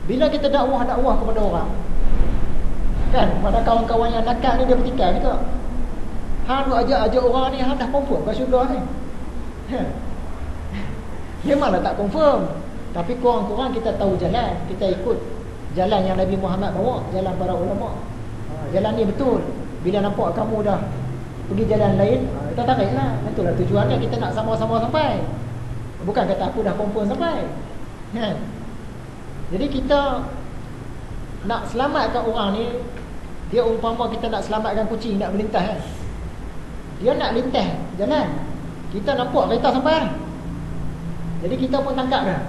Bila kita dakwah kepada orang, kan, pada kawan-kawan yang nakal ni dia bertikai juga. Hang nak ajak orang ni, hang dah confirm kat syurga ni. Memanglah tak confirm, tapi kurang-kurang kita tahu jalan, kita ikut jalan yang Nabi Muhammad bawa, jalan para ulama. Jalan ni betul. Bila nampak kamu dah pergi jalan lain, kita tariklah. Itulah tujuannya, kita nak sama-sama sampai. Bukan kata aku dah confirm sampai. Jadi kita nak selamatkan orang ni, dia umpama kita nak selamatkan kucing nak melintas kan. Dia nak lintas jalan, kita nampak kereta sampai. Jadi kita pun tangkap dah.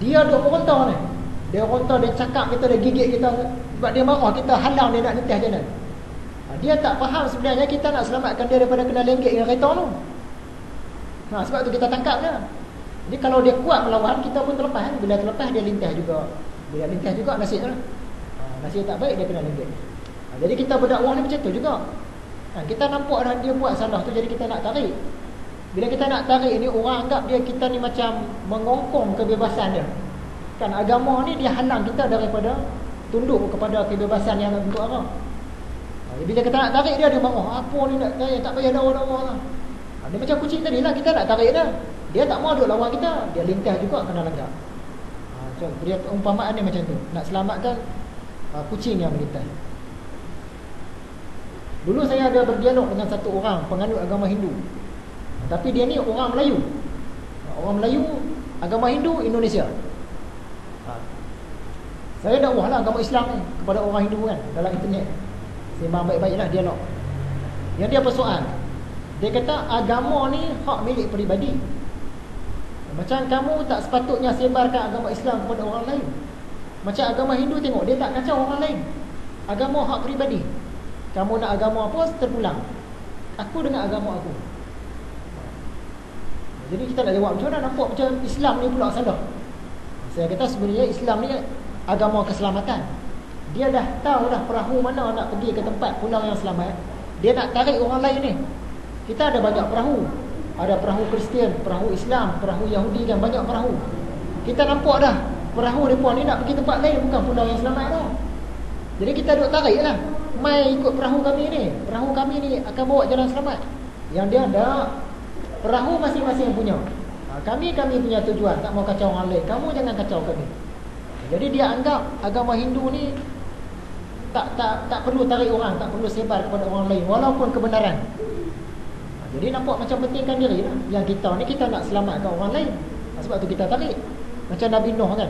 Dia duk meronta ni. Dia ronta, dia cakap kita, dia gigit kita sebab dia marah kita halang dia nak lintas jalan. Dia tak faham sebenarnya kita nak selamatkan dia daripada kena lenggek dengan kereta tu. Sebab tu kita tangkap dia. Jadi kalau dia kuat melawan, kita pun terlepas. Bila terlepas, dia lintas juga. Bila lintas juga, nasib lah. Nasib tak baik, dia kena lenggek. Jadi kita berdakwah ni macam tu juga. Kita nampak dah dia buat salah tu, jadi kita nak tarik. Bila kita nak tarik ni, orang anggap dia kita ni macam mengongkong kebebasan dia. Kan agama ni dia halang kita daripada tunduk kepada kebebasan yang untuk arah. Bila kita nak tarik dia marah. Apa ni nak tarik, tak payah lawan-lawan lah. Dia macam kucing tadi lah, kita nak tarik dia. Dia tak mau duk lawan kita, dia lintas juga kena langgar. So, dia umpamaan dia macam tu, nak selamatkan kucing yang melintas. Dulu saya ada berdialog dengan satu orang penganut agama Hindu. Tapi dia ni orang Melayu. Orang Melayu, agama Hindu, Indonesia. Saya dakwahlah agama Islam ni kepada orang Hindu kan, dalam internet. Sembang baik-baiklah dialog. Yang dia persoal, dia kata agama ni hak milik peribadi. Macam kamu tak sepatutnya sebarkan agama Islam kepada orang lain. Macam agama Hindu, tengok dia tak kacau orang lain. Agama hak peribadi. Kamu nak agama apa, terpulang. Aku dengan agama aku. Jadi kita nak jawab macam mana, nampak macam Islam ni pula salah. Saya kata sebenarnya Islam ni agama keselamatan. Dia dah tahu dah perahu mana nak pergi ke tempat pulau yang selamat. Dia nak tarik orang lain ni. Kita ada banyak perahu. Ada perahu Kristian, perahu Islam, perahu Yahudi dan banyak perahu. Kita nampak dah perahu mereka ni nak pergi tempat lain, bukan pulau yang selamat tu. Jadi kita duk tarik lah. Mai ikut perahu kami ni. Perahu kami ni akan bawa jalan selamat. Yang dia ada perahu masing-masing punya. Kami punya tujuan, tak mau kacau orang lain. Kamu jangan kacau kami. Jadi dia anggap agama Hindu ni tak perlu tarik orang, tak perlu sebar kepada orang lain walaupun kebenaran. Jadi nampak macam pentingkan diri lah. Yang kita ni, kita nak selamatkan orang lain. Sebab tu kita tarik. Macam Nabi Nuh kan,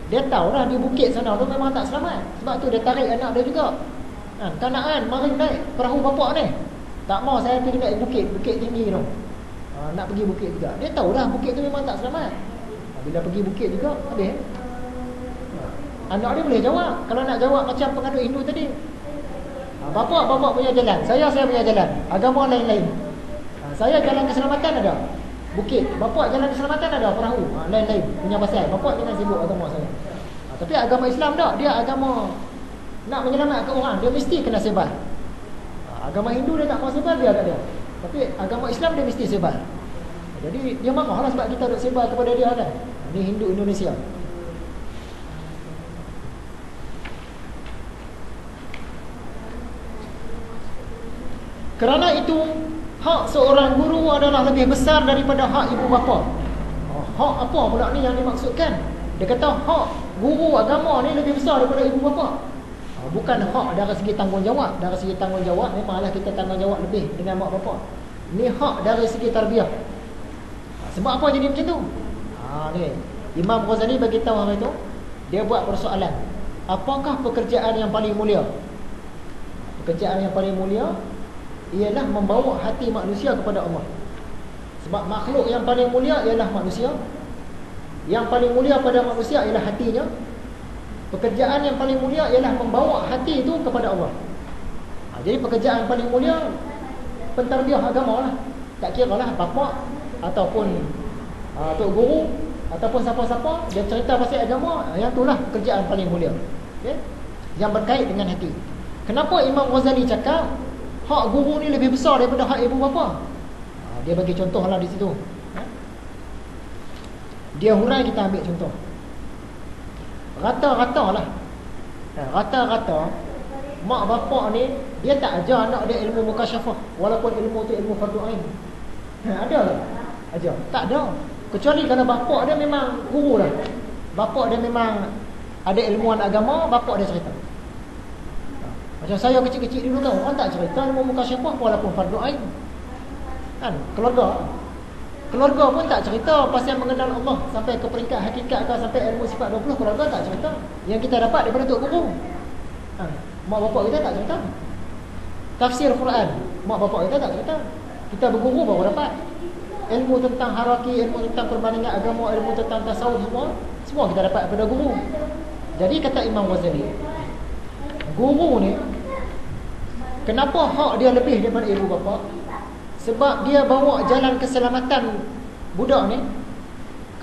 dia tahu lah di bukit sana tu memang tak selamat. Sebab tu dia tarik anak dia juga. Kanaan mari naik perahu bapak ni. Tak mau saya pergi naik bukit tinggi tu. Nak pergi bukit juga. Dia tahu dah bukit tu memang tak selamat. Bila pergi bukit juga habis. Anak dia boleh jawab. Kalau nak jawab macam penganut Hindu tadi, bapak punya jalan, saya punya jalan. Agama lain-lain. Saya jalan keselamatan ada bukit, bapak jalan keselamatan ada perahu. Lain-lain punya pasal. Bapak jangan sibuk agama saya. Tapi agama Islam tak, dia agama nak menyelamatkan orang, dia mesti kena sebar. Agama Hindu dia tak mau sebar, dia kat dia. Tapi agama Islam dia mesti sebar. Jadi dia marahlah sebab kita nak sebar kepada dia kan. Ini Hindu Indonesia. Kerana itu, hak seorang guru adalah lebih besar daripada hak ibu bapa. Hak apa pula ni yang dimaksudkan? Dia kata hak guru agama ni lebih besar daripada ibu bapa. Bukan hak dari segi tanggungjawab. Dari segi tanggungjawab memanglah kita tanggungjawab lebih dengan mak bapa. Ni hak dari segi tarbiyah. Sebab apa jadi macam tu? Ni Imam Ghazali bagi tahu apa itu? Dia buat persoalan. Apakah pekerjaan yang paling mulia? Pekerjaan yang paling mulia ialah membawa hati manusia kepada Allah. Sebab makhluk yang paling mulia ialah manusia. Yang paling mulia pada manusia ialah hatinya. Pekerjaan yang paling mulia ialah membawa hati itu kepada Allah. Jadi pekerjaan paling mulia pentarbiah agama lah. Tak kira lah bapa ataupun tok guru ataupun siapa-siapa, dia cerita pasal agama, yang itulah pekerjaan paling mulia. Okay? Yang berkait dengan hati. Kenapa Imam Ghazali cakap hak guru ni lebih besar daripada hak ibu bapa? Dia bagi contoh lah di situ. Dia hurai, kita ambil contoh. Rata-rata lah. Rata-rata mak bapak ni dia tak ajar anak dia ilmu mukasyafah, walaupun ilmu tu ilmu fardu ain. Ada tak? Ajar? Tak ada. Kecuali kalau bapak dia memang guru dah. Bapak dia memang ada ilmuan agama, bapak dia cerita. Macam saya kecil-kecil dulu kan, orang tak cerita ilmu mukasyafah walaupun fardu ain. Kan? Keluarga pun tak cerita pasal mengenal Allah sampai ke peringkat hakikat ke, sampai ilmu sifat 20, keluarga tak cerita. Yang kita dapat daripada tok guru. Mak bapak kita tak cerita. Tafsir Quran, mak bapak kita tak cerita. Kita berguru baru dapat. Ilmu tentang hierarki, ilmu tentang perbandingan agama, ilmu tentang tasawuf, semua kita dapat daripada guru. Jadi kata Imam Ghazali, guru ni kenapa hak dia lebih daripada ibu bapa? Sebab dia bawa jalan keselamatan budak ni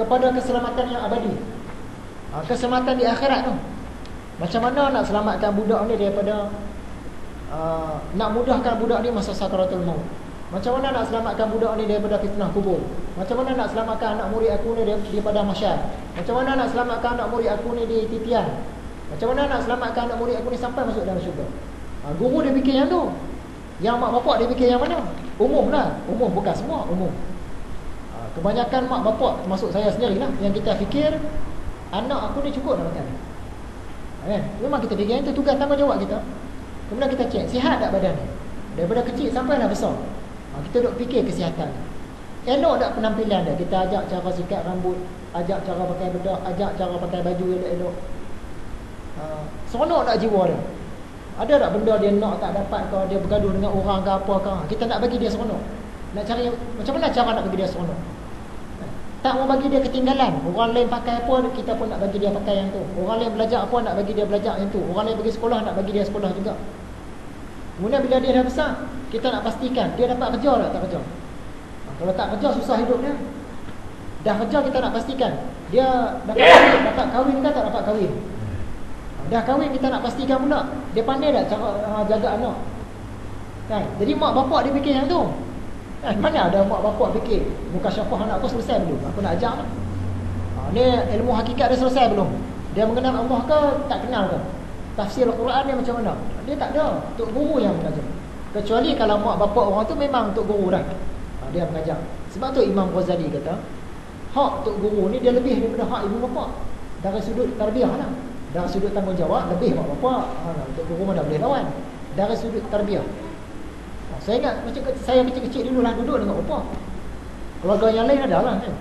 kepada keselamatan yang abadi. Keselamatan di akhirat tu. Macam mana nak selamatkan budak ni daripada nak mudahkan budak ni masa sakaratul maut. Macam mana nak selamatkan budak ni daripada fitnah kubur. Macam mana nak selamatkan anak murid aku ni daripada mahsyar. Macam mana nak selamatkan anak murid aku ni di titian. Macam mana nak selamatkan anak murid aku ni sampai masuk dalam syurga. Guru dia fikir yang tu. Yang mak bapak dia fikir yang mana? Umum lah. Umum, bukan semua, umum. Kebanyakan mak bapak, termasuk saya sendiri lah, yang kita fikir anak aku ni cukup dah makan. Memang kita fikir yang tu tugas tanggungjawab kita. Kemudian kita cek sihat tak badan ni. Daripada kecil sampai dah besar, kita duk fikir kesihatan. Elok tak penampilan dia. Kita ajak cara sikat rambut, ajak cara pakai bedak, ajak cara pakai baju elok-elok. Seronok tak jiwa dia? Ada tak benda dia nak tak dapat ke, dia bergaduh dengan orang ke apa ke, kita nak bagi dia seronok. Nak cari macam mana cara nak bagi dia seronok? Tak mau bagi dia ketinggalan. Orang lain pakai apa, kita pun nak bagi dia pakai yang tu. Orang lain belajar apa, nak bagi dia belajar yang tu. Orang lain pergi sekolah, nak bagi dia sekolah juga. Kemudian bila dia dah besar, kita nak pastikan dia dapat kerja tak kerja. Kalau tak kerja, susah hidup dia. Dah kerja, kita nak pastikan dia dapat kahwin ke tak dapat kahwin. Dah kahwin, kita nak pastikan pula dia pandai tak cara jaga anak. Kan? Jadi mak bapak dia fikir yang tu. Mana ada mak bapak fikir mukasyafah anak aku selesai belum, aku nak ajar. Ni ilmu hakikat dia selesai belum, dia mengenal Allah ke tak kenal ke, tafsir Al-Quran dia macam mana, dia tak ada. Tok guru yang mengajar. Kecuali kalau mak bapak orang tu memang tok guru dah, dia mengajar. Sebab tu Imam Ghazali kata hak tok guru ni dia lebih daripada hak ibu bapa. Dari sudut tarbiyah lah, dari sudut tanggungjawab lebih mak bapak. Tok guru mana boleh lawan. Dari sudut tarbiyah, saya ingat macam saya kecil-kecil dulu lah duduk dengan bapa. Keluarga yang lain ada lah kan.